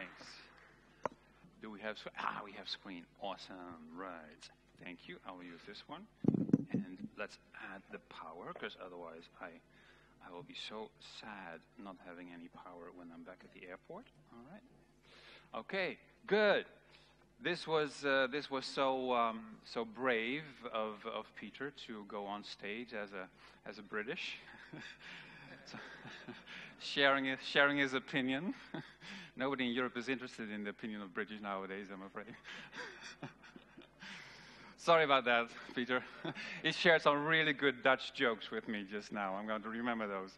Thanks. Do we have, we have screen. Awesome, right. Thank you, I will use this one. And let's add the power, because otherwise I will be so sad not having any power when I'm back at the airport. All right. Okay, good. This was so brave of Peter to go on stage as a British, so, sharing his opinion. Nobody in Europe is interested in the opinion of British nowadays, I'm afraid. Sorry about that, Peter. He shared some really good Dutch jokes with me just now. I'm going to remember those.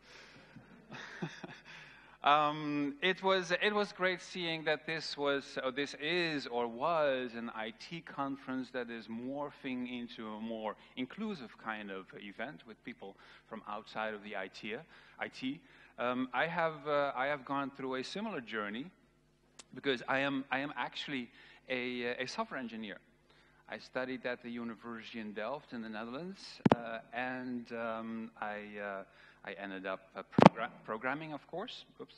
It was great seeing that this was an IT conference that is morphing into a more inclusive kind of event with people from outside of the IT. I have gone through a similar journey because I am actually a software engineer. I studied at the University in Delft in the Netherlands, and I ended up programming, of course. Oops.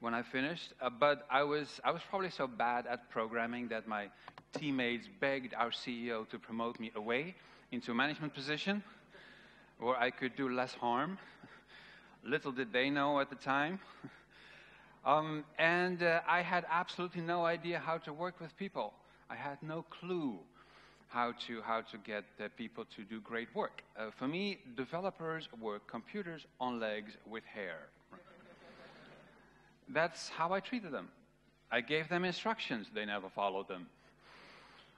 When I finished, but I was probably so bad at programming that my teammates begged our CEO to promote me away into a management position where I could do less harm. Little did they know at the time. And I had absolutely no idea how to work with people. I had no clue how to get people to do great work. For me, developers were computers on legs with hair. That's how I treated them. I gave them instructions, they never followed them.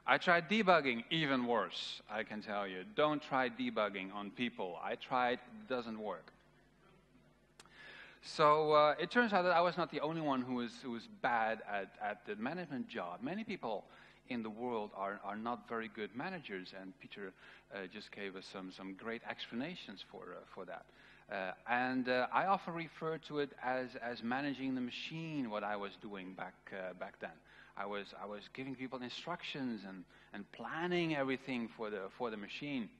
I tried debugging, even worse, I can tell you. Don't try debugging on people. I tried, it doesn't work. So it turns out that I was not the only one who was bad at the management job. Many people in the world are not very good managers, and Peter just gave us some great explanations for that. And I often refer to it as managing the machine, what I was doing back then. I was giving people instructions and planning everything for the machine,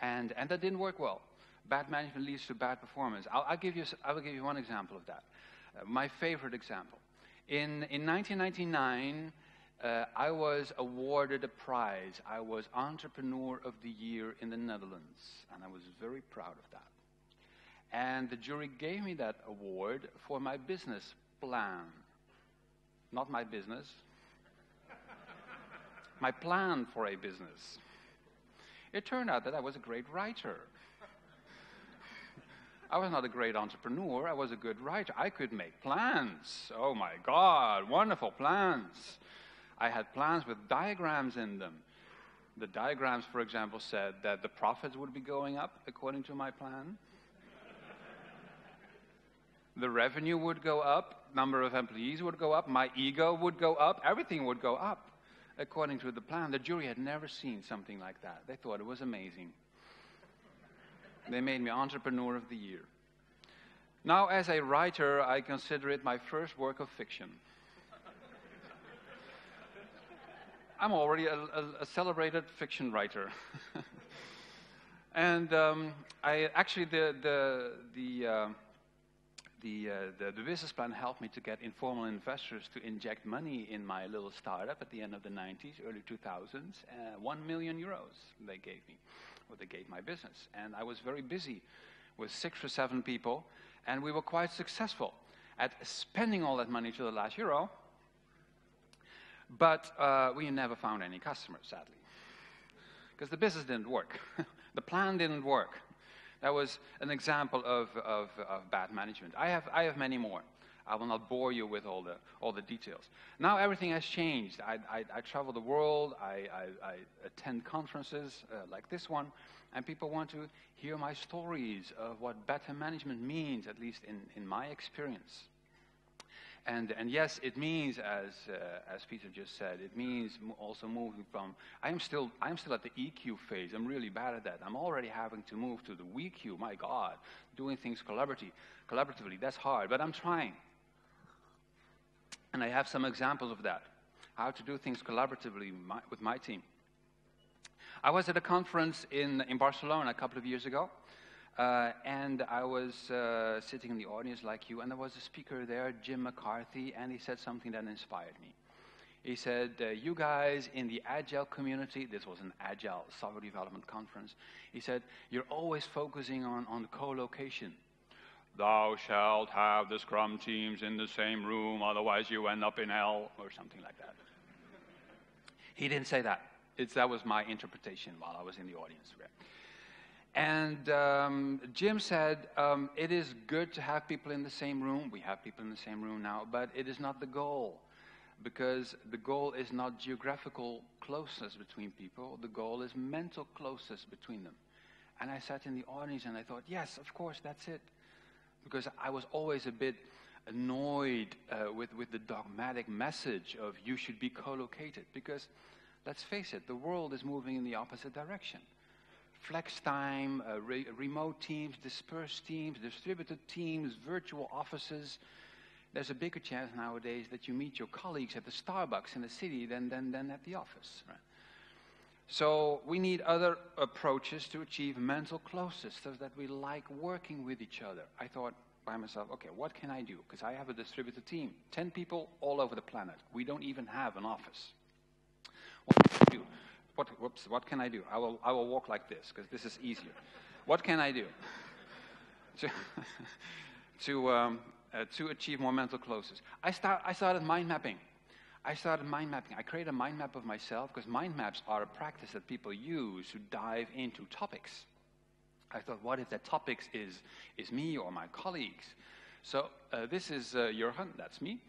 and that didn't work well. Bad management leads to bad performance. I will give you one example of that. My favorite example. In 1999, I was awarded a prize. I was Entrepreneur of the Year in the Netherlands, and I was very proud of that. And the jury gave me that award for my business plan. Not my business. My plan for a business. It turned out that I was a great writer. I was not a great entrepreneur, I was a good writer. I could make plans. Oh my God, wonderful plans. I had plans with diagrams in them. The diagrams, for example, said that the profits would be going up according to my plan. The revenue would go up, number of employees would go up, my ego would go up, everything would go up according to the plan. The jury had never seen something like that. They thought it was amazing. They made me Entrepreneur of the Year. Now, as a writer, I consider it my first work of fiction. I'm already a celebrated fiction writer. And I actually, the business plan helped me to get informal investors to inject money in my little startup at the end of the 90s, early 2000s. 1 million euros they gave me, or they gave my business. And I was very busy with 6 or 7 people, and we were quite successful at spending all that money to the last euro. But we never found any customers, sadly, because the business didn't work. The plan didn't work. That was an example of bad management. I have many more. I will not bore you with all the details. Now everything has changed. I travel the world. I attend conferences like this one, and people want to hear my stories of what better management means, at least in my experience. And yes, it means, as Peter just said, it means also moving from. I'm still at the EQ phase. I'm really bad at that. I'm already having to move to the WQ. My God, doing things collaboratively. That's hard, but I'm trying. And I have some examples of that, how to do things collaboratively with my team. I was at a conference in Barcelona a couple of years ago. And I was sitting in the audience like you, and there was a speaker there, Jim McCarthy, and he said something that inspired me. He said, you guys in the Agile community, this was an Agile software development conference, he said, you're always focusing on co-location. Thou shalt have the Scrum teams in the same room, otherwise you end up in hell, or something like that. He didn't say that. That was my interpretation while I was in the audience. And Jim said, it is good to have people in the same room. We have people in the same room now, but it is not the goal. Because the goal is not geographical closeness between people. The goal is mental closeness between them. And I sat in the audience and I thought, yes, of course, that's it. Because I was always a bit annoyed with the dogmatic message of you should be co-located. Because, let's face it, the world is moving in the opposite direction. Flex time, remote teams, dispersed teams, distributed teams, virtual offices. There's a bigger chance nowadays that you meet your colleagues at the Starbucks in the city than at the office. Right? So we need other approaches to achieve mental closeness so that we like working with each other. I thought by myself, okay, what can I do? Because I have a distributed team, 10 people all over the planet. We don't even have an office. What can I do? What can I do? I will walk like this because this is easier. What can I do to achieve more mental closeness? I started mind mapping. I created a mind map of myself because mind maps are a practice that people use to dive into topics. I thought, what if that topic is me or my colleagues? So this is Jurgen, that's me,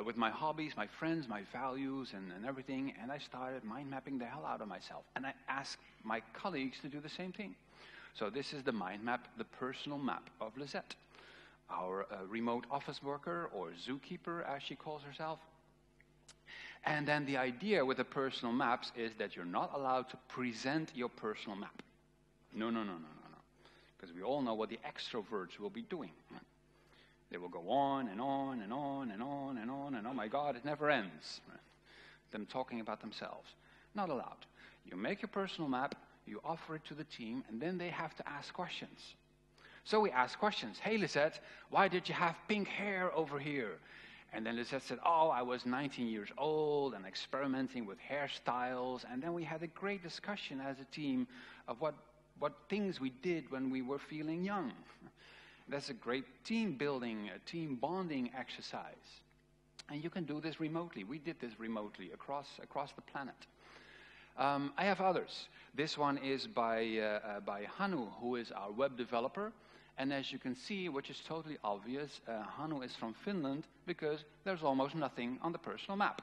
with my hobbies, my friends, my values, and everything. And I started mind mapping the hell out of myself. And I asked my colleagues to do the same thing. So this is the mind map, the personal map of Lisette, our remote office worker, or zookeeper, as she calls herself. And then the idea with the personal maps is that you're not allowed to present your personal map. No. Because we all know what the extroverts will be doing. They will go on and on and on and on and on, and oh my God, it never ends. Them talking about themselves. Not allowed. You make your personal map, you offer it to the team, and then they have to ask questions. So we asked questions. Hey, Lisette, why did you have pink hair over here? And then Lisette said, oh, I was 19 years old and experimenting with hairstyles. And then we had a great discussion as a team of what things we did when we were feeling young. That's a great team building, team bonding exercise. And you can do this remotely. We did this remotely across the planet. I have others. This one is by Hanu, who is our web developer. And as you can see, which is totally obvious, Hanu is from Finland because there's almost nothing on the personal map.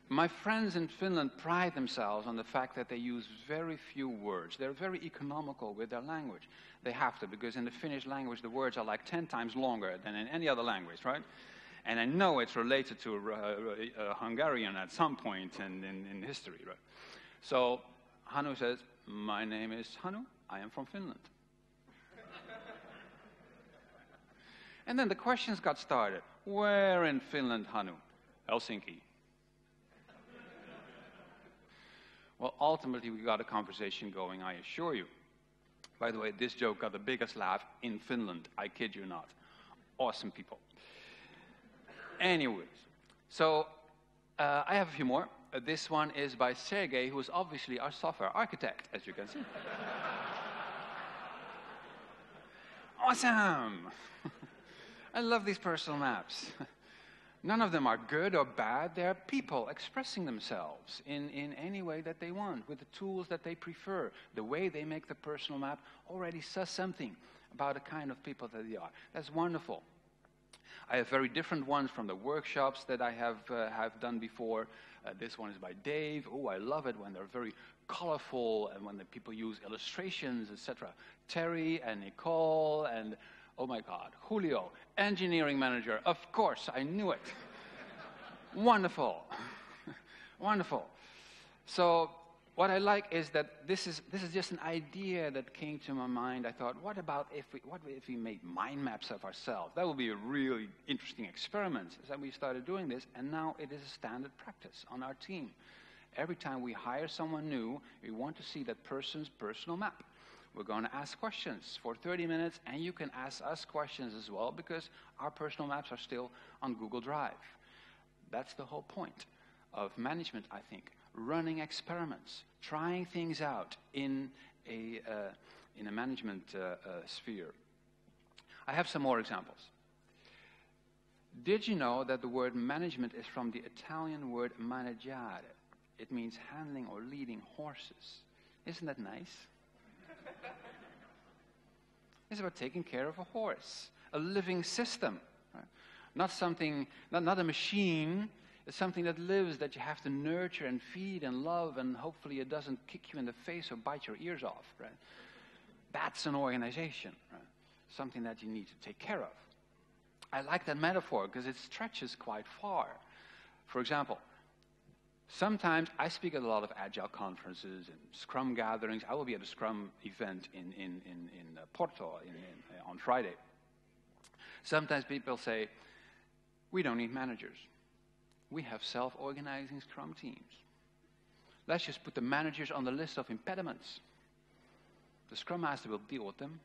My friends in Finland pride themselves on the fact that they use very few words. They're very economical with their language. They have to, because in the Finnish language, the words are like 10 times longer than in any other language, right? And I know it's related to Hungarian at some point in history, right? So Hanu says, my name is Hanu, I am from Finland. And then the questions got started. Where in Finland, Hanu? Helsinki. Well, ultimately, we got a conversation going, I assure you. By the way, this joke got the biggest laugh in Finland. I kid you not. Awesome people. Anyways, so I have a few more. This one is by Sergey, who is obviously our software architect, as you can see. Awesome! I love these personal maps. None of them are good or bad. They're people expressing themselves in any way that they want, with the tools that they prefer. The way they make the personal map already says something about the kind of people that they are. That's wonderful. I have very different ones from the workshops that I have done before. This one is by Dave. Oh, I love it when they're very colorful and when the people use illustrations, etc. Terry and Nicole and, oh my God, Julio, engineering manager. Of course, I knew it. Wonderful. Wonderful. So what I like is that this is just an idea that came to my mind. I thought, what if we made mind maps of ourselves? That would be a really interesting experiment. So we started doing this, and now it is a standard practice on our team. Every time we hire someone new, we want to see that person's personal map. We're going to ask questions for 30 minutes, and you can ask us questions as well, because our personal maps are still on Google Drive. That's the whole point of management, I think. Running experiments, trying things out in a management sphere. I have some more examples. Did you know that the word management is from the Italian word maneggiare? It means handling or leading horses. Isn't that nice? It's about taking care of a horse, a living system. Right? Not something, not a machine. It's something that lives, that you have to nurture and feed and love, and hopefully it doesn't kick you in the face or bite your ears off. Right? That's an organization. Right? Something that you need to take care of. I like that metaphor because it stretches quite far. For example, sometimes I speak at a lot of Agile conferences and Scrum gatherings. I will be at a Scrum event in Porto on Friday. Sometimes people say, we don't need managers. We have self-organizing Scrum teams. Let's just put the managers on the list of impediments. The Scrum Master will deal with them.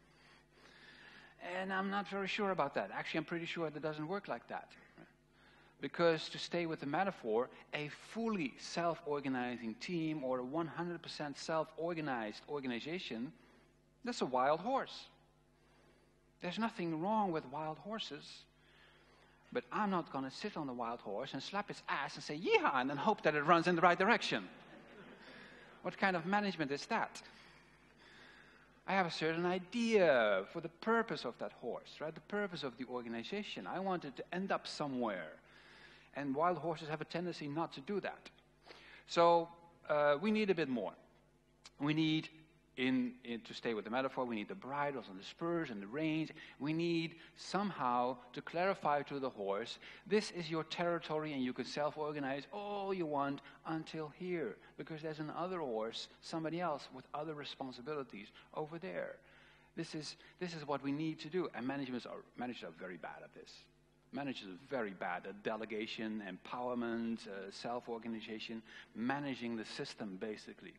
And I'm not very sure about that. Actually, I'm pretty sure that doesn't work like that. Because, to stay with the metaphor, a fully self-organizing team or a 100% self-organized organization, that's a wild horse. There's nothing wrong with wild horses. But I'm not going to sit on the wild horse and slap its ass and say, yeehaw, and then hope that it runs in the right direction. What kind of management is that? I have a certain idea for the purpose of that horse, right? The purpose of the organization. I want it to end up somewhere. And wild horses have a tendency not to do that. So we need a bit more. We need, to stay with the metaphor, we need the bridles and the spurs and the reins. We need somehow to clarify to the horse, this is your territory and you can self-organize all you want until here. Because there's another horse, somebody else with other responsibilities over there. This is what we need to do. And managers are very bad at this. Managers are very bad at delegation, empowerment, self-organization, managing the system, basically.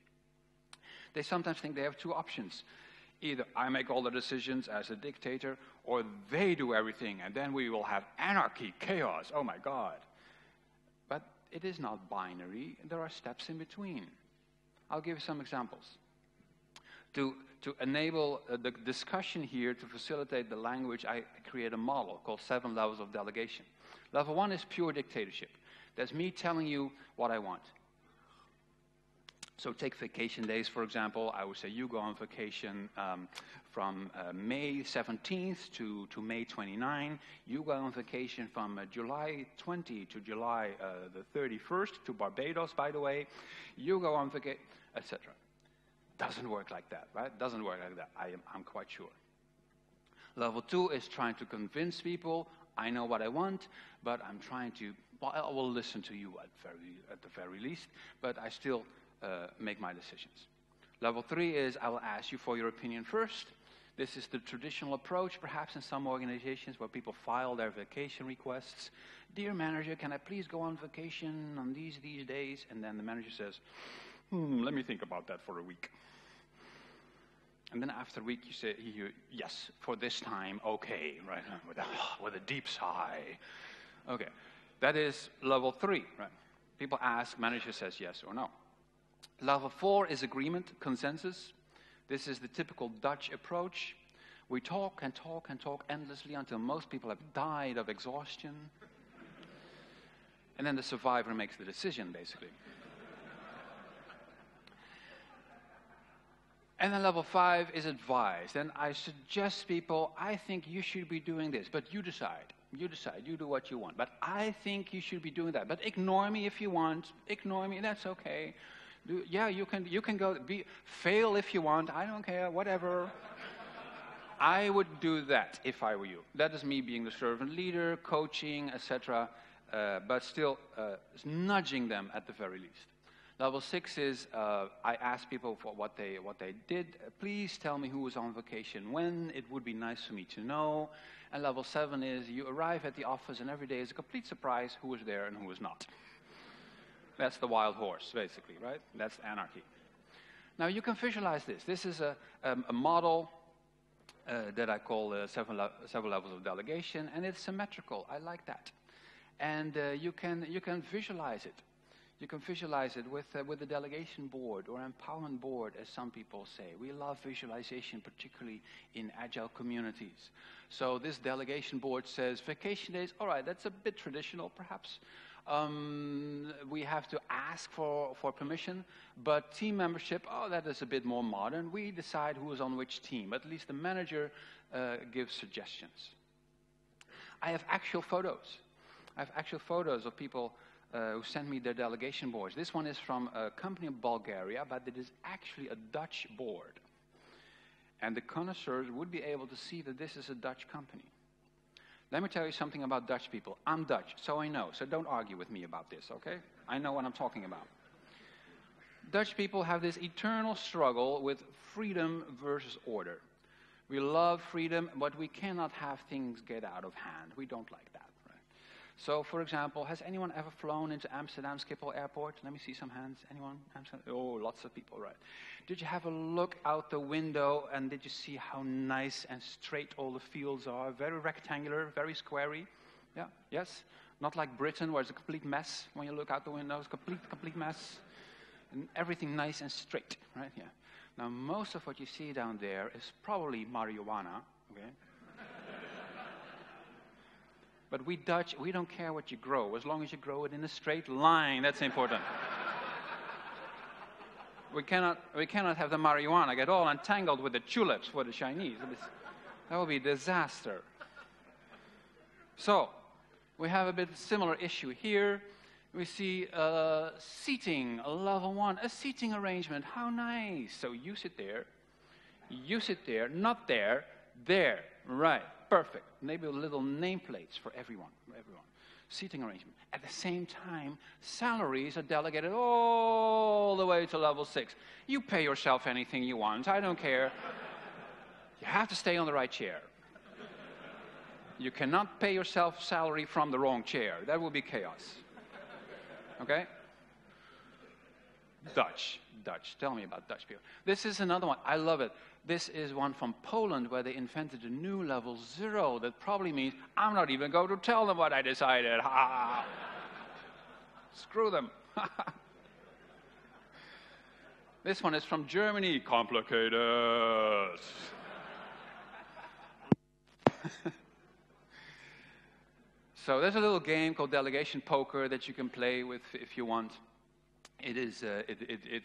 They sometimes think they have two options. Either I make all the decisions as a dictator, or they do everything, and then we will have anarchy, chaos. Oh my God. But it is not binary. There are steps in between. I'll give you some examples. To enable the discussion here, to facilitate the language, I create a model called 7 levels of delegation. Level 1 is pure dictatorship. That's me telling you what I want. So take vacation days, for example. I would say you go on vacation from May 17th to May 29. You go on vacation from July 20 to July the 31st, to Barbados, by the way. You go on vacation, etc. Doesn't work like that, right? Doesn't work like that, I'm quite sure. Level 2 is trying to convince people, I know what I want, but I'm trying to, well, I will listen to you at the very least, but I still make my decisions. Level 3 is, I will ask you for your opinion first. This is the traditional approach, perhaps in some organizations where people file their vacation requests. Dear manager, can I please go on vacation on these days? And then the manager says, let me think about that for a week. And then after a week, you hear, yes, for this time, okay, right? With a deep sigh. Okay, that is level 3, right? People ask, manager says yes or no. Level 4 is agreement, consensus. This is the typical Dutch approach. We talk and talk and talk endlessly until most people have died of exhaustion. And then the survivor makes the decision, basically. And then level 5 is advice. And I suggest people, I think you should be doing this, but you decide. You decide, you do what you want. But I think you should be doing that. But ignore me if you want. Ignore me, that's okay. Yeah, you can go, fail if you want. I don't care, whatever. I would do that if I were you. That is me being the servant leader, coaching, etc. But still nudging them at the very least. Level 6 is, I ask people for what they did. Please tell me who was on vacation when. It would be nice for me to know. And level 7 is, you arrive at the office and every day is a complete surprise who was there and who was not. That's the wild horse, basically, right? That's anarchy. Now, you can visualize this. This is a model that I call several levels of delegation, and it's symmetrical. I like that. And you can visualize it. You can visualize it with the delegation board or empowerment board, as some people say. We love visualization, particularly in agile communities. So this delegation board says vacation days. All right, that's a bit traditional, perhaps. We have to ask for permission, but team membership, oh, that is a bit more modern. We decide who is on which team. At least the manager gives suggestions. I have actual photos. I have actual photos of people who sent me their delegation boards. This one is from a company in Bulgaria, but it is actually a Dutch board. And the connoisseurs would be able to see that this is a Dutch company. Let me tell you something about Dutch people. I'm Dutch, so I know. So don't argue with me about this, okay? I know what I'm talking about. Dutch people have this eternal struggle with freedom versus order. We love freedom, but we cannot have things get out of hand. We don't like that, right? So, for example, has anyone ever flown into Amsterdam Schiphol Airport? Let me see some hands. Anyone? Amsterdam? Oh, lots of people, right. Did you have a look out the window and did you see how nice and straight all the fields are? Very rectangular, very squarey. Yeah, yes? Not like Britain where it's a complete mess when you look out the window. It's a complete mess. And everything nice and straight, right? Yeah. Now, most of what you see down there is probably marijuana, okay? But we Dutch, we don't care what you grow, as long as you grow it in a straight line. That's important. We cannot have the marijuana get all entangled with the tulips for the Chinese. That would be a disaster. So, we have a bit similar issue here. We see seating, level 1, a seating arrangement. How nice. So you sit there, not there, there. Right, perfect. Maybe little nameplates for everyone. Seating arrangement. At the same time, salaries are delegated all the way to level 6. You pay yourself anything you want. I don't care. You have to stay on the right chair. You cannot pay yourself salary from the wrong chair. That would be chaos. Okay? Dutch. Tell me about Dutch people. This is another one. I love it. This is one from Poland where they invented a new level 0. That probably means I'm not even going to tell them what I decided. Ha! Screw them. This one is from Germany. Complicated. So there's a little game called Delegation Poker that you can play with if you want. It is it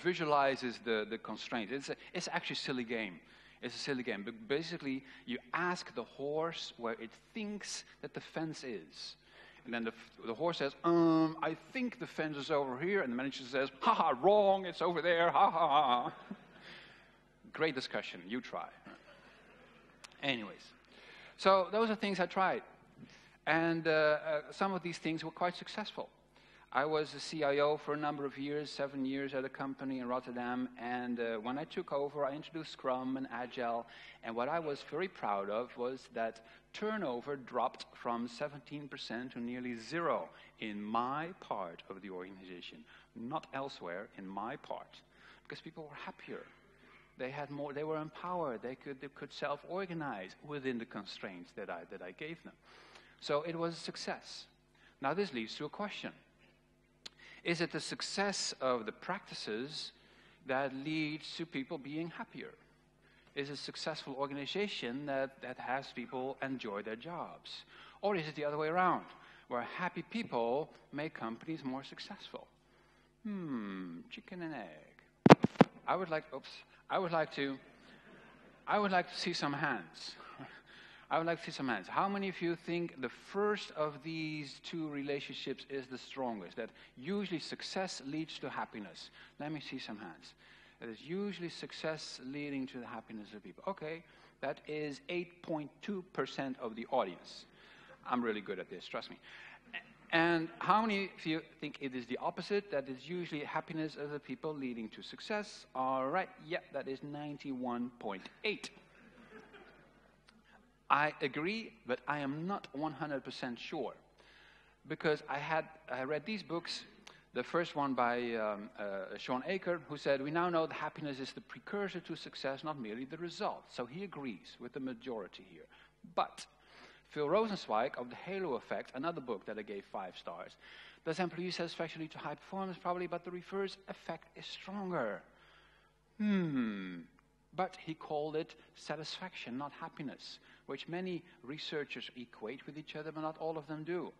visualizes the constraints. It's actually a silly game. It's a silly game. But basically, you ask the horse where it thinks that the fence is. And then the horse says, I think the fence is over here. And the manager says, haha, wrong, it's over there, ha ha ha. Great discussion, you try. Anyways, so those are things I tried. And some of these things were quite successful. I was a CIO for a number of years, 7 years at a company in Rotterdam, and when I took over, I introduced Scrum and Agile, and what I was very proud of was that turnover dropped from 17% to nearly 0 in my part of the organization, not elsewhere, in my part, because people were happier. They had more, they were empowered, they could self-organize within the constraints that I gave them. So it was a success. Now this leads to a question. Is it the success of the practices that leads to people being happier? Is it a successful organization that has people enjoy their jobs? Or is it the other way around, where happy people make companies more successful? Chicken and egg. I would like to see some hands. I would like to see some hands. How many of you think the first of these two relationships is the strongest? That usually success leads to happiness. Let me see some hands. That is usually success leading to the happiness of people. Okay, that is 8.2% of the audience. I'm really good at this, trust me. And how many of you think it is the opposite? That is usually happiness of the people leading to success. All right, yeah, that is 91.8. I agree, but I am not 100% sure. Because I read these books, The first one by Sean Aker, who said, "We now know that happiness is the precursor to success, not merely the result." So he agrees with the majority here. But Phil Rosenzweig of the Halo Effect, another book that I gave 5 stars, does employee satisfaction lead to high performance? Probably, but the reverse effect is stronger. But he called it satisfaction, not happiness, which many researchers equate with each other, but not all of them do.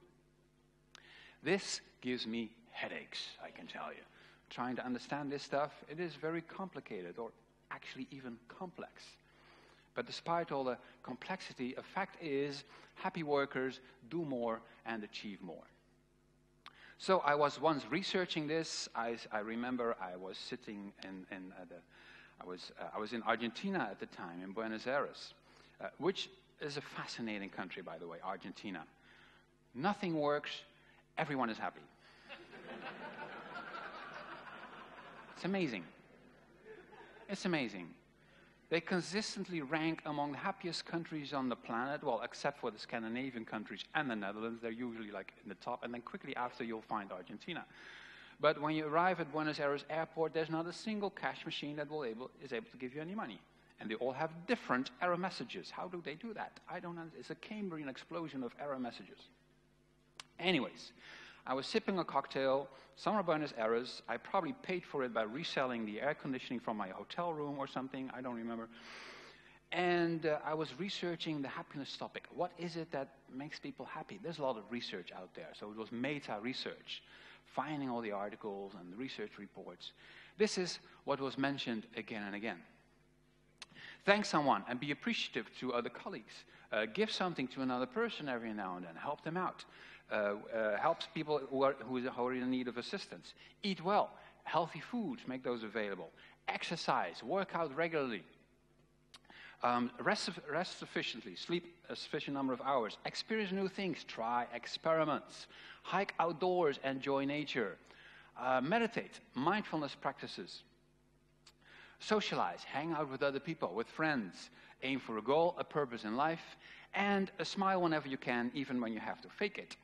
This gives me headaches, I can tell you. Trying to understand this stuff, it is very complicated, or actually even complex. But despite all the complexity, a fact is, happy workers do more and achieve more. So I was once researching this. I remember I was sitting I was in Argentina at the time, in Buenos Aires, which is a fascinating country, by the way, Argentina. Nothing works, everyone is happy. It's amazing. It's amazing. They consistently rank among the happiest countries on the planet, well, except for the Scandinavian countries and the Netherlands. They're usually like in the top, and then quickly after you'll find Argentina. But when you arrive at Buenos Aires airport, there's not a single cash machine that is able to give you any money. And they all have different error messages. How do they do that? I don't know. It's a Cambrian explosion of error messages. Anyways, I was sipping a cocktail, summer Buenos Aires. I probably paid for it by reselling the air conditioning from my hotel room or something. I don't remember. And I was researching the happiness topic. What is it that makes people happy? There's a lot of research out there. So it was meta-research, finding all the articles and the research reports. This is what was mentioned again and again. Thank someone and be appreciative to other colleagues. Give something to another person every now and then. Help them out. Helps people who are in need of assistance. Eat well. Healthy foods, make those available. Exercise. Work out regularly. Rest sufficiently. Sleep a sufficient number of hours. Experience new things. Try experiments. Hike outdoors. Enjoy nature. Meditate. Mindfulness practices. Socialize. Hang out with other people, with friends. Aim for a goal, a purpose in life. And smile whenever you can, even when you have to fake it.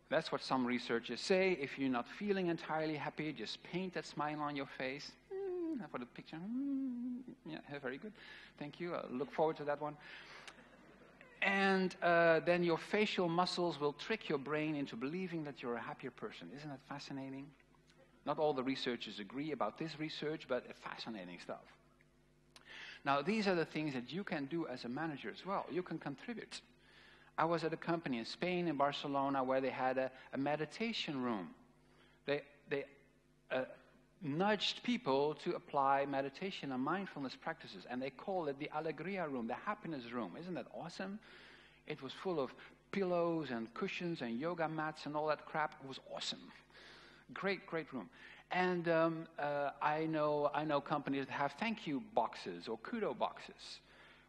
That's what some researchers say. If you're not feeling entirely happy, just paint that smile on your face. For the picture. Yeah, very good. Thank you. I look forward to that one. And then your facial muscles will trick your brain into believing that you're a happier person. Isn't that fascinating? Not all the researchers agree about this research, but fascinating stuff. Now, these are the things that you can do as a manager as well. You can contribute. I was at a company in Spain, in Barcelona, where they had a meditation room. They nudged people to apply meditation and mindfulness practices, and they called it the Alegría room, the happiness room. Isn't that awesome? It was full of pillows and cushions and yoga mats and all that crap. It was awesome. Great, great room. And I know companies that have thank you boxes or kudo boxes,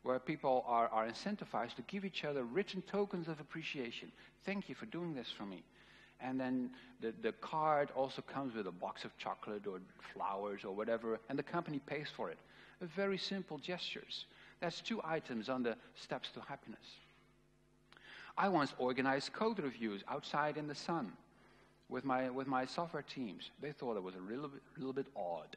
where people are incentivized to give each other written tokens of appreciation. Thank you for doing this for me. And then the card also comes with a box of chocolate or flowers or whatever, and the company pays for it. Very simple gestures. That's 2 items on the steps to happiness. I once organized code reviews outside in the sun with my software teams. They thought it was a little bit odd.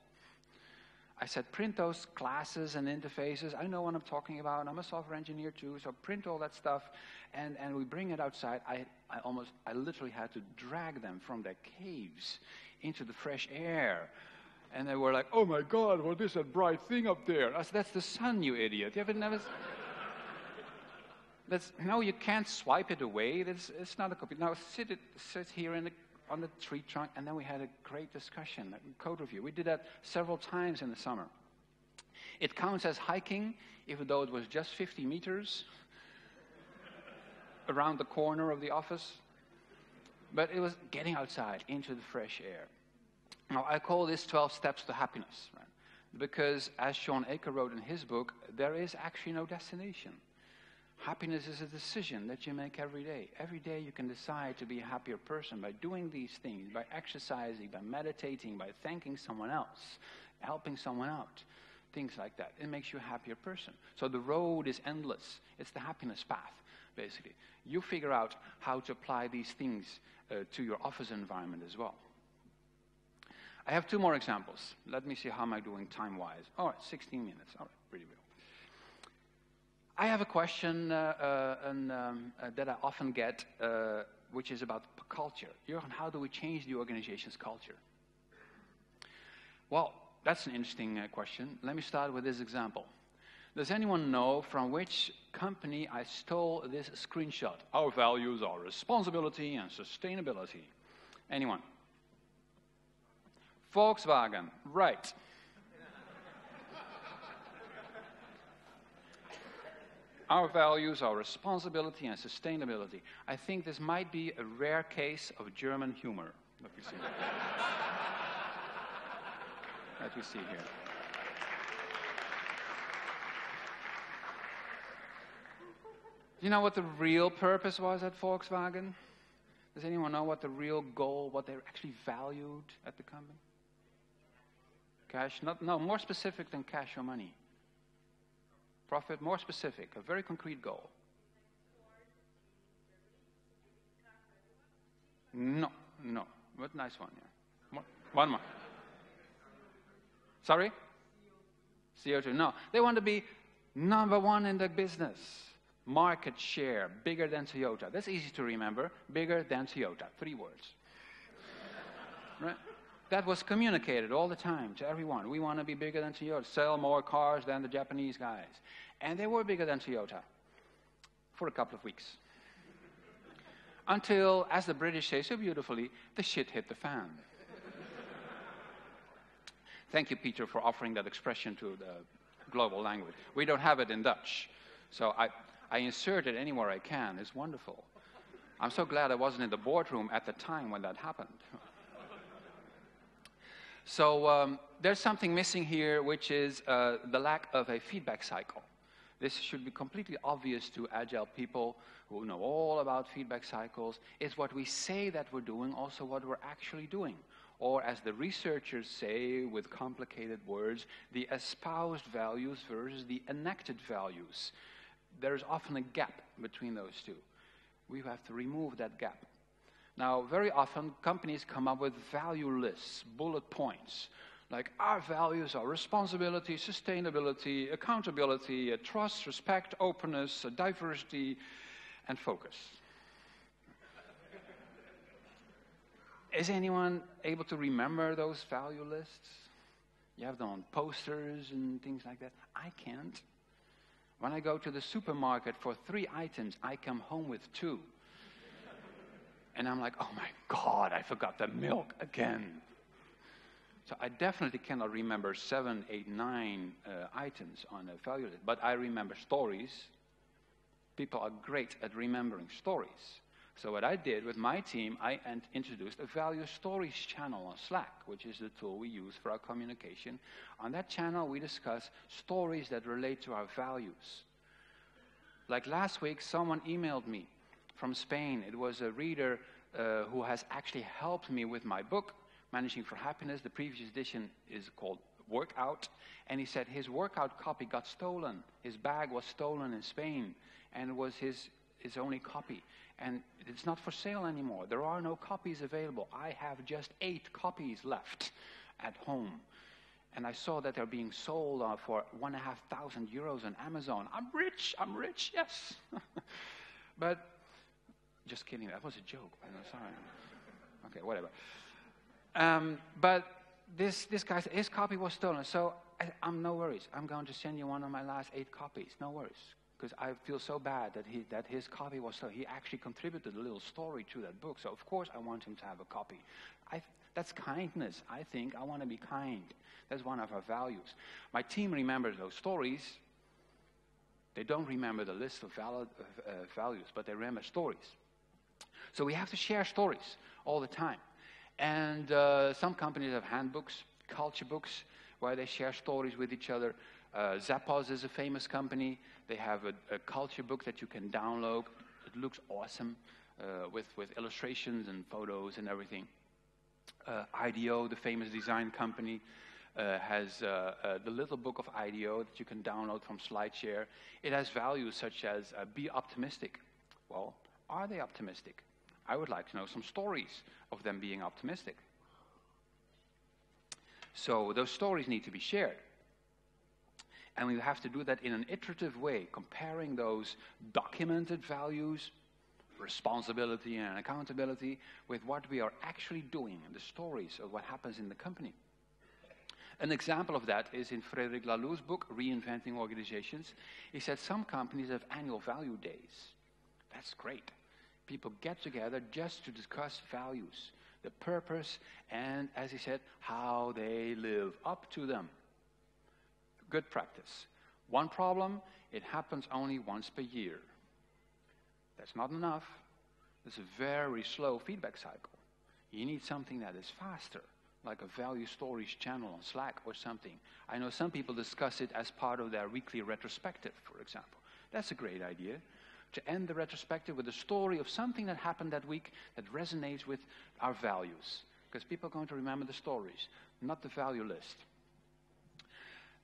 I said, print those classes and interfaces. I know what I'm talking about. I'm a software engineer too, so print all that stuff, and we bring it outside. I literally had to drag them from their caves into the fresh air. And they were like, oh my God, what is that bright thing up there? I said, that's the sun, you idiot. You haven't never... No, you can't swipe it away. It's not a computer. Now sit here on the tree trunk, and then we had a great discussion, a code review. We did that several times in the summer. It counts as hiking, even though it was just 50 meters around the corner of the office. But it was getting outside into the fresh air. Now, I call this 12 steps to happiness, right? Because as Sean Aker wrote in his book, there is actually no destination. Happiness is a decision that you make every day. Every day you can decide to be a happier person by doing these things, by exercising, by meditating, by thanking someone else, helping someone out, things like that. It makes you a happier person. So the road is endless. It's the happiness path, basically. You figure out how to apply these things to your office environment as well. I have 2 more examples. Let me see how am I doing time-wise. All right, 16 minutes. All right, pretty well. I have a question that I often get, which is about culture. Jurgen, how do we change the organization's culture? Well, that's an interesting question. Let me start with this example. Does anyone know from which company I stole this screenshot? Our values are responsibility and sustainability. Anyone? Volkswagen, right. Our values are responsibility and sustainability. I think this might be a rare case of German humor that we see. That we see here. You know what the real purpose was at Volkswagen? Does anyone know what the real goal, what they actually valued at the company? Cash? No, more specific than cash or money. Profit, more specific, a very concrete goal. No. What nice one, yeah. One more. Sorry? CO2, no. They want to be #1 in the business. Market share, bigger than Toyota. That's easy to remember. Bigger than Toyota. 3 words. Right? That was communicated all the time to everyone. We want to be bigger than Toyota. Sell more cars than the Japanese guys. And they were bigger than Toyota for a couple of weeks. Until, as the British say so beautifully, the shit hit the fan. Thank you, Peter, for offering that expression to the global language. We don't have it in Dutch. So I insert it anywhere I can. It's wonderful. I'm so glad I wasn't in the boardroom at the time when that happened. So there's something missing here, which is the lack of a feedback cycle. This should be completely obvious to agile people who know all about feedback cycles. Is what we say that we're doing also what we're actually doing? Or as the researchers say with complicated words, the espoused values versus the enacted values. There's often a gap between those two. We have to remove that gap. Now, very often, companies come up with value lists, bullet points, like our values are responsibility, sustainability, accountability, trust, respect, openness, diversity, and focus. Is anyone able to remember those value lists? You have them on posters and things like that. I can't. When I go to the supermarket for 3 items, I come home with 2. And I'm like, oh my God, I forgot the milk again. So I definitely cannot remember 7, 8, 9 items on a value list. But I remember stories. People are great at remembering stories. So what I did with my team, I introduced a value stories channel on Slack, which is the tool we use for our communication. On that channel, we discuss stories that relate to our values. Like last week, someone emailed me from Spain. It was a reader who has actually helped me with my book, Managing for Happiness. The previous edition is called Workout. And he said his workout copy got stolen. His bag was stolen in Spain, and it was his only copy. And it's not for sale anymore. There are no copies available. I have just 8 copies left at home. And I saw that they're being sold for €1,500 on Amazon. I'm rich, yes. But, just kidding, that was a joke. I'm sorry. Okay, whatever. But this guy, his copy was stolen. So I'm no worries. I'm going to send you one of my last 8 copies. No worries. Because I feel so bad that his copy was stolen. He actually contributed a little story to that book. So of course I want him to have a copy. That's kindness. I think I want to be kind. That's one of our values. My team remembers those stories. They don't remember the list of values, but they remember stories. So we have to share stories all the time. And some companies have handbooks, culture books, where they share stories with each other. Zappos is a famous company. They have a culture book that you can download. It looks awesome with illustrations and photos and everything. IDEO, the famous design company, has the little book of IDEO that you can download from SlideShare. It has values such as be optimistic, Well, are they optimistic? I would like to know some stories of them being optimistic. So those stories need to be shared. And we have to do that in an iterative way, comparing those documented values, responsibility and accountability, with what we are actually doing and the stories of what happens in the company. An example of that is in Frederic Laloux's book, Reinventing Organizations. He said some companies have annual value days. That's great. People get together just to discuss values, the purpose, and, as he said, how they live up to them. Good practice. One problem, it happens only once per year. That's not enough. It's a very slow feedback cycle. You need something that is faster, like a value stories channel on Slack or something. I know some people discuss it as part of their weekly retrospective, for example. That's a great idea, to end the retrospective with a story of something that happened that week that resonates with our values. Because people are going to remember the stories, not the value list.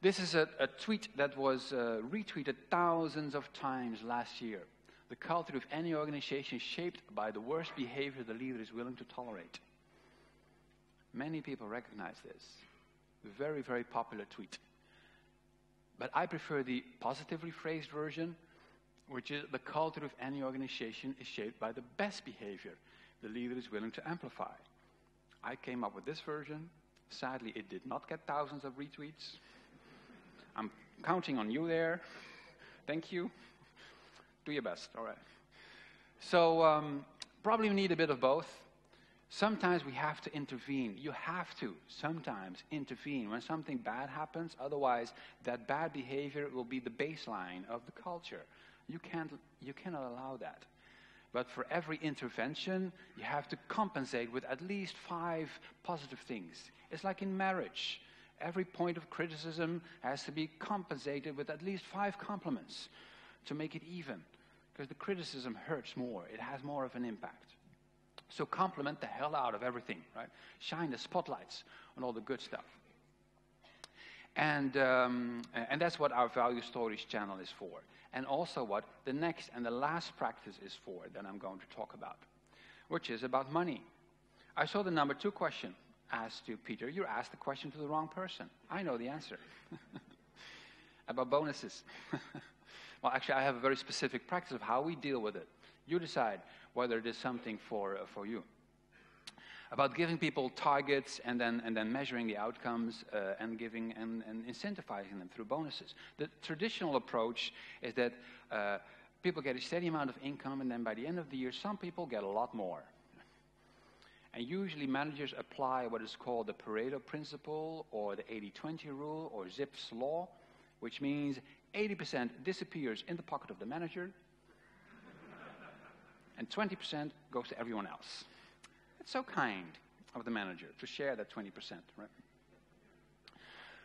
This is a tweet that was retweeted thousands of times last year. The culture of any organization is shaped by the worst behavior the leader is willing to tolerate. Many people recognize this. Very, very popular tweet. But I prefer the positively phrased version, which is the culture of any organization is shaped by the best behavior the leader is willing to amplify. I came up with this version. Sadly, it did not get thousands of retweets. I'm counting on you there. Thank you. Do your best, all right. So probably we need a bit of both. Sometimes we have to intervene. You have to sometimes intervene when something bad happens. Otherwise, that bad behavior will be the baseline of the culture. You cannot allow that. But for every intervention, you have to compensate with at least 5 positive things. It's like in marriage. Every point of criticism has to be compensated with at least 5 compliments to make it even. Because the criticism hurts more. It has more of an impact. So compliment the hell out of everything, right? Shine the spotlights on all the good stuff. And that's what our value stories channel is for. And also what the next and the last practice is for that I'm going to talk about, which is about money. I saw the number 2 question asked to Peter. You asked the question to the wrong person. I know the answer. About bonuses. Well, actually, I have a very specific practice of how we deal with it. You decide whether it is something for you. About giving people targets and then measuring the outcomes and giving and incentivizing them through bonuses. The traditional approach is that people get a steady amount of income, and then by the end of the year, some people get a lot more. And usually managers apply what is called the Pareto principle or the 80-20 rule or Zipf's law, which means 80% disappears in the pocket of the manager and 20% goes to everyone else. It's so kind of the manager to share that 20%, right?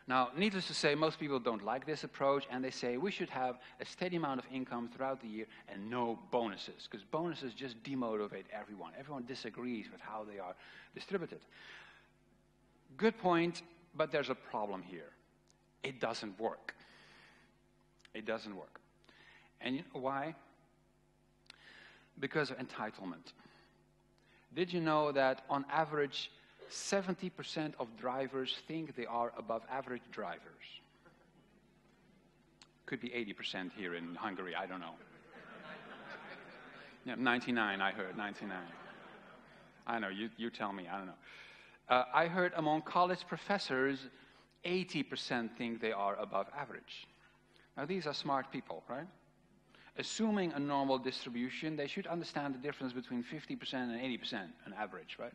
Now, needless to say, most people don't like this approach, and they say we should have a steady amount of income throughout the year and no bonuses, because bonuses just demotivate everyone. Everyone disagrees with how they are distributed. Good point, but there's a problem here. It doesn't work. It doesn't work. And you know why? Because of entitlement. Did you know that on average, 70% of drivers think they are above average drivers? Could be 80% here in Hungary, I don't know. Yeah, 99, I heard, 99. I know, you tell me, I don't know. I heard among college professors, 80% think they are above average. Now, these are smart people, right? Assuming a normal distribution, they should understand the difference between 50% and 80% on average, right?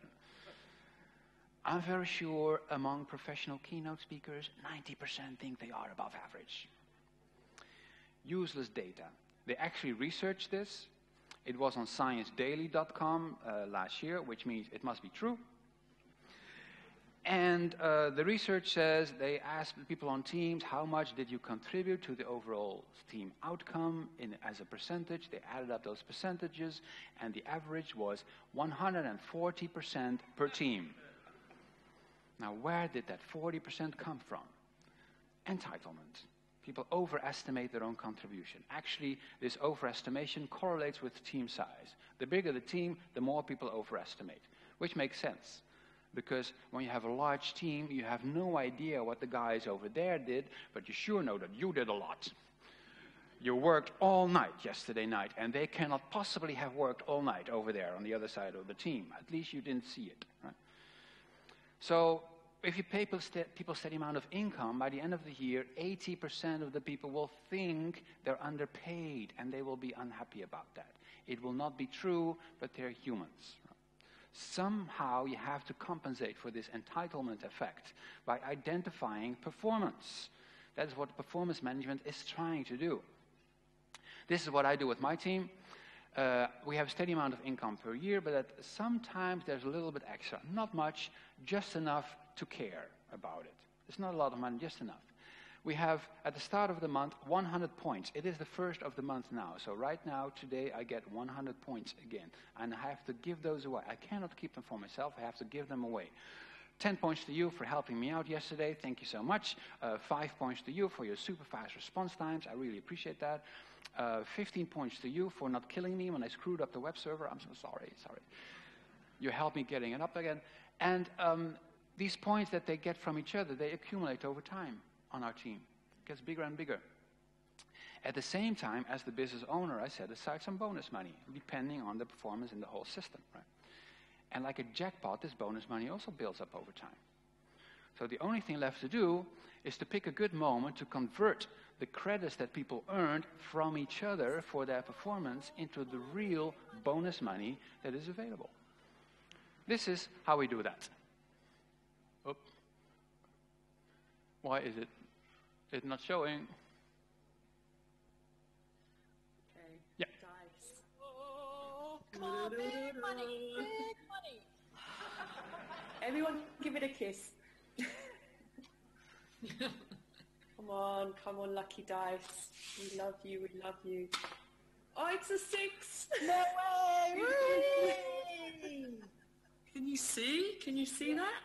I'm very sure among professional keynote speakers, 90% think they are above average. Useless data. They actually researched this. It was on ScienceDaily.com last year, which means it must be true. And the research says they asked people on teams, how much did you contribute to the overall team outcome as a percentage? They added up those percentages, and the average was 140% per team. Now, where did that 40% come from? Entitlement. People overestimate their own contribution. Actually, this overestimation correlates with team size. The bigger the team, the more people overestimate, which makes sense. Because when you have a large team, you have no idea what the guys over there did, but you sure know that you did a lot. You worked all night yesterday night, and they cannot possibly have worked all night over there on the other side of the team. At least you didn't see it. Right? So if you pay people steady amount of income, by the end of the year, 80% of the people will think they're underpaid, and they will be unhappy about that. It will not be true, but they're humans. Somehow you have to compensate for this entitlement effect by identifying performance. That is what performance management is trying to do. This is what I do with my team. We have a steady amount of income per year, but sometimes there's a little bit extra. Not much, just enough to care about it. It's not a lot of money, just enough. We have, at the start of the month, 100 points. It is the first of the month now. So right now, today, I get 100 points again. And I have to give those away. I cannot keep them for myself. I have to give them away. 10 points to you for helping me out yesterday. Thank you so much. 5 points to you for your super fast response times. I really appreciate that. 15 points to you for not killing me when I screwed up the web server. I'm so sorry. You helped me getting it up again. And these points that they get from each other, they accumulate over time on our team. It gets bigger and bigger. At the same time, as the business owner, I set aside some bonus money, depending on the performance in the whole system. Right? And like a jackpot, this bonus money also builds up over time. So the only thing left to do is to pick a good moment to convert the credits that people earned from each other for their performance into the real bonus money that is available. This is how we do that. Oops. Why is it not showing? Okay. Yeah. Dice. Oh, come on, big money, big money. Everyone give it a kiss. Come on, lucky dice. We love you, we love you. Oh, it's a 6. No way! Whee! Can you see? Can you see that?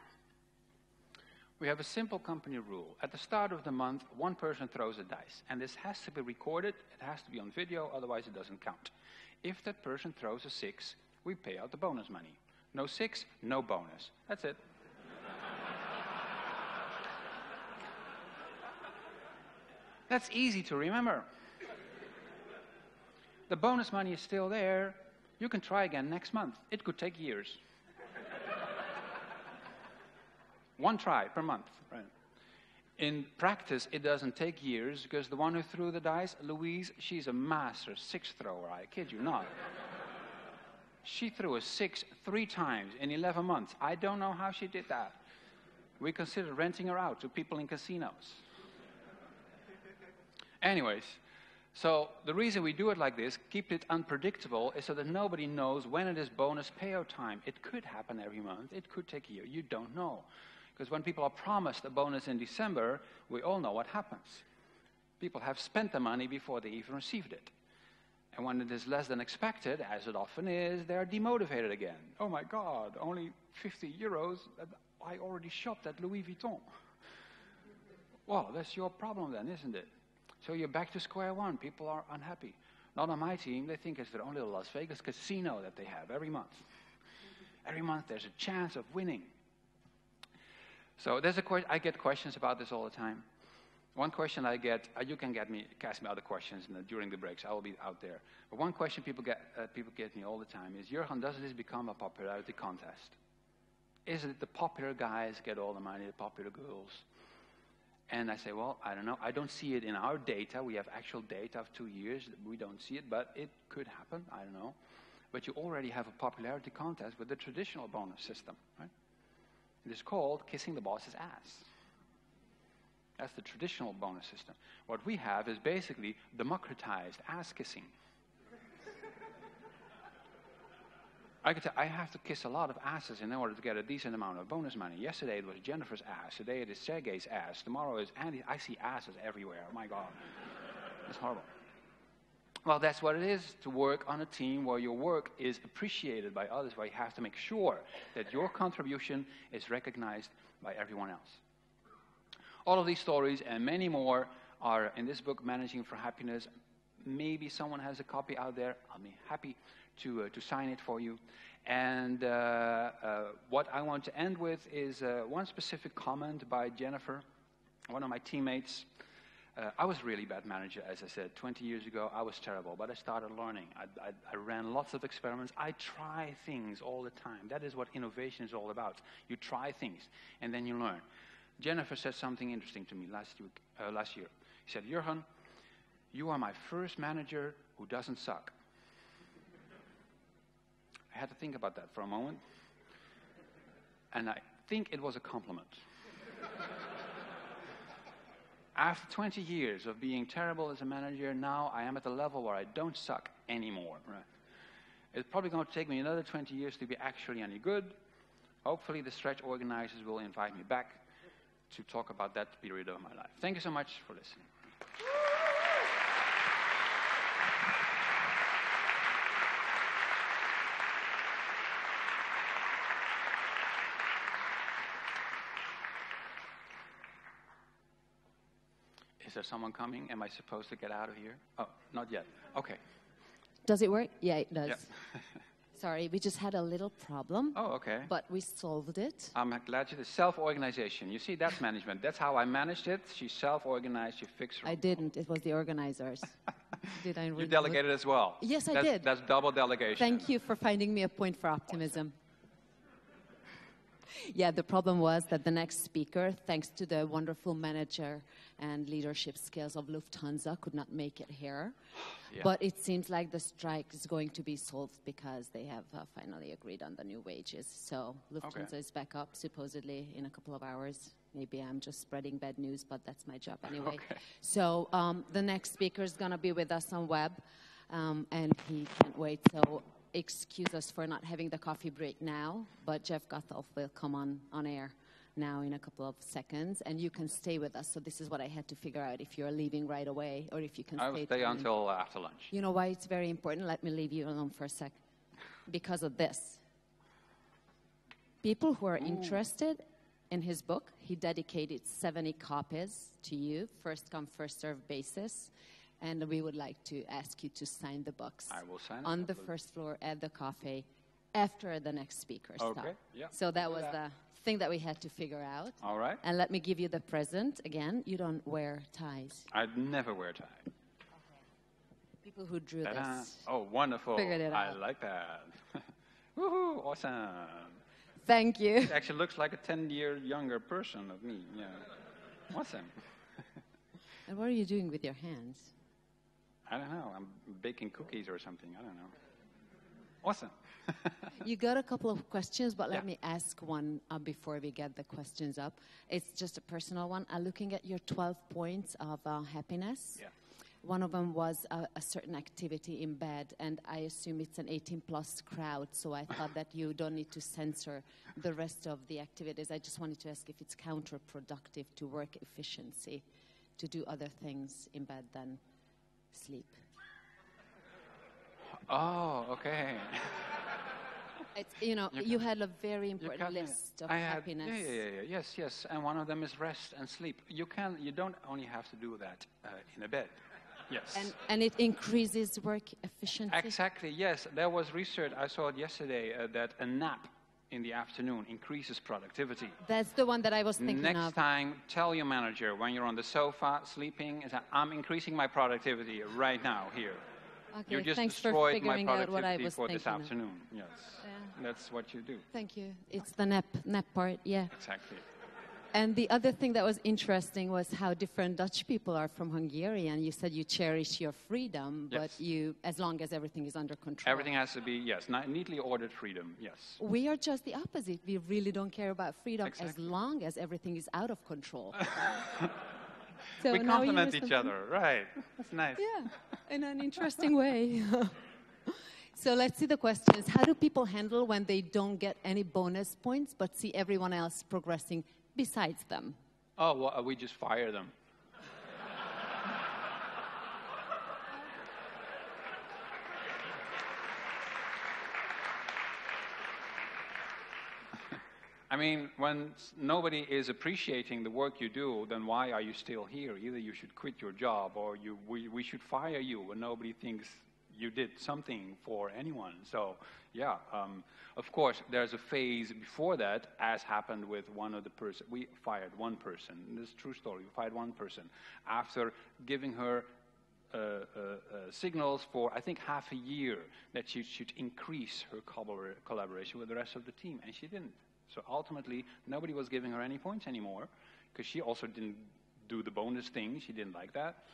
We have a simple company rule. At the start of the month, one person throws a dice. And this has to be recorded. It has to be on video, otherwise it doesn't count. If that person throws a 6, we pay out the bonus money. No 6, no bonus. That's it. That's easy to remember. The bonus money is still there. You can try again next month. It could take years. One try per month. Right? In practice, it doesn't take years because the one who threw the dice, Louise, she's a master 6 thrower. I kid you not. She threw a 6 3 times in 11 months. I don't know how she did that. We considered renting her out to people in casinos. Anyways, so the reason we do it like this, keep it unpredictable, is so that nobody knows when it is bonus payout time. It could happen every month. It could take a year. You don't know. Because when people are promised a bonus in December, we all know what happens. People have spent the money before they even received it. And when it is less than expected, as it often is, they are demotivated again. Oh my God, only 50 euros? I already shopped at Louis Vuitton. Well, that's your problem then, isn't it? So you're back to square one. People are unhappy. Not on my team. They think it's their own little Las Vegas casino that they have every month. Every month there's a chance of winning. So I get questions about this all the time. One question I get, you can ask me other questions during the breaks. I will be out there. But one question people get me all the time is, Jurgen, does this become a popularity contest? Is it the popular guys get all the money, the popular girls? And I say, well, I don't know. I don't see it in our data. We have actual data of 2 years. We don't see it, but it could happen. I don't know. But you already have a popularity contest with the traditional bonus system, right? It is called kissing the boss's ass. That's the traditional bonus system. What we have is basically democratized ass kissing. I have to kiss a lot of asses in order to get a decent amount of bonus money. Yesterday it was Jennifer's ass. Today it is Sergey's ass. Tomorrow is Andy. I see asses everywhere. Oh my God. It's horrible. Well, that's what it is to work on a team where your work is appreciated by others, where you have to make sure that your contribution is recognized by everyone else. All of these stories and many more are in this book, Managing for Happiness. Maybe someone has a copy out there. I'll be happy to sign it for you. And what I want to end with is one specific comment by Jennifer, one of my teammates. I was a really bad manager, as I said. 20 years ago, I was terrible, but I started learning. I ran lots of experiments. I try things all the time. That is what innovation is all about. You try things, and then you learn. Jennifer said something interesting to me last year. She said, Jurgen, you are my first manager who doesn't suck. I had to think about that for a moment, and I think it was a compliment. After 20 years of being terrible as a manager, now I am at the level where I don't suck anymore. Right? It's probably going to take me another 20 years to be actually any good. Hopefully the stretch organizers will invite me back to talk about that period of my life. Thank you so much for listening. Is there someone coming? Am I supposed to get out of here? Oh, not yet. Okay. Does it work? Yeah, it does. Yeah. Sorry, we just had a little problem. Oh, okay. But we solved it. I'm glad you did. Self-organization. You see, that's management. That's how I managed it. She self-organized. You fixed her. I didn't. It was the organizers. Did I really? You delegated as well. Yes, I That's, did. That's double delegation. Thank you for finding me a point for optimism. Yeah, the problem was that the next speaker, thanks to the wonderful manager and leadership skills of Lufthansa, could not make it here. Yeah. But it seems like the strike is going to be solved because they have finally agreed on the new wages. So Lufthansa is back up supposedly in a couple of hours. Maybe I'm just spreading bad news, but that's my job anyway. Okay. So the next speaker is going to be with us on web, and he can't wait. So excuse us for not having the coffee break now, but Jeff Gotholf will come on air now in a couple of seconds, and you can stay with us. So this is what I had to figure out, if you're leaving right away or if you can I will stay until after lunch. You know why it's very important? Let me leave you alone for a sec. Because of this. People who are interested in his book, he dedicated 70 copies to you, first come, first served basis. And we would like to ask you to sign the books. I will sign on the first floor at the cafe after the next speaker stop. Okay, yeah. So that was the thing that we had to figure out. All right. And let me give you the present again. You don't wear ties. I never wear tie. Okay. People who drew this. Oh, wonderful. Figured it out. I like that. Woohoo, awesome. Thank you. It actually looks like a 10-year younger person of me. Yeah. Awesome. And what are you doing with your hands? I don't know. I'm baking cookies or something. I don't know. Awesome. You got a couple of questions, but let me ask one before we get the questions up. It's just a personal one. Looking at your 12 points of happiness, one of them was a certain activity in bed, and I assume it's an 18-plus crowd, so I thought that you don't need to censor the rest of the activities. I just wanted to ask if it's counterproductive to work efficiency, to do other things in bed than sleep. Oh, okay. It's, you had a very important list of happiness. Yes. And one of them is rest and sleep. You don't only have to do that in a bed. Yes. And it increases work efficiency? Exactly, yes. There was research, I saw it yesterday, that a nap in the afternoon increases productivity. That's the one that I was thinking of. Next time, tell your manager when you're on the sofa sleeping, I'm increasing my productivity right now here. Okay, you just thanks destroyed for my figuring out what I productivity was for this thinking afternoon. Yes, that's what you do. Thank you. It's the nap part, yeah. Exactly. And the other thing that was interesting was how different Dutch people are from Hungarian. You said you cherish your freedom, but you, as long as everything is under control. Everything has to be, neatly ordered freedom, yes. We are just the opposite. We really don't care about freedom as long as everything is out of control. So we complement each other, right. That's nice. Yeah, in an interesting way. So let's see the questions. How do people handle when they don't get any bonus points but see everyone else progressing besides them? Oh, well, we just fire them. I mean, when nobody is appreciating the work you do, then why are you still here? Either you should quit your job or we should fire you when nobody thinks you did something for anyone. So, yeah, of course, there's a phase before that, as happened with one of the person. We fired one person. This is a true story. We fired one person after giving her signals for, I think, half a year that she should increase her collaboration with the rest of the team, and she didn't. So ultimately, nobody was giving her any points anymore, because she also didn't do the bonus thing. She didn't like that.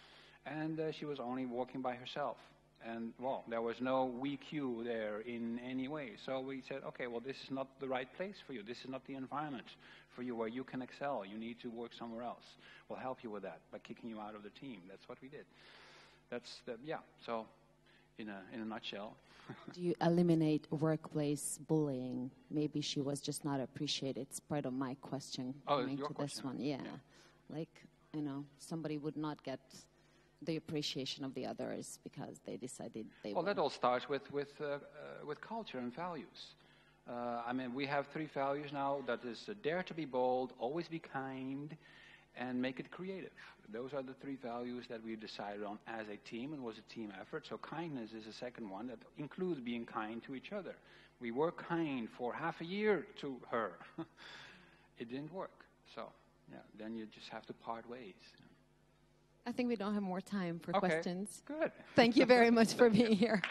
And she was only working by herself. And, well, there was no WeQ there in any way. So we said, okay, well, this is not the right place for you. This is not the environment for you where you can excel. You need to work somewhere else. We'll help you with that by kicking you out of the team. That's what we did. That's the, yeah, so in a nutshell. Do you eliminate workplace bullying? Maybe she was just not appreciated. It's part of my question coming to this one. Yeah. Like, you know, somebody would not get the appreciation of the others because they decided they Well, that all starts with culture and values. I mean, we have 3 values now. That is dare to be bold, always be kind, and make it creative. Those are the 3 values that we decided on as a team. It was a team effort. So kindness is the second one that includes being kind to each other. We were kind for half a year to her. It didn't work. So, yeah, then you just have to part ways. I think we don't have more time for questions. Good. Thank you very much for being here.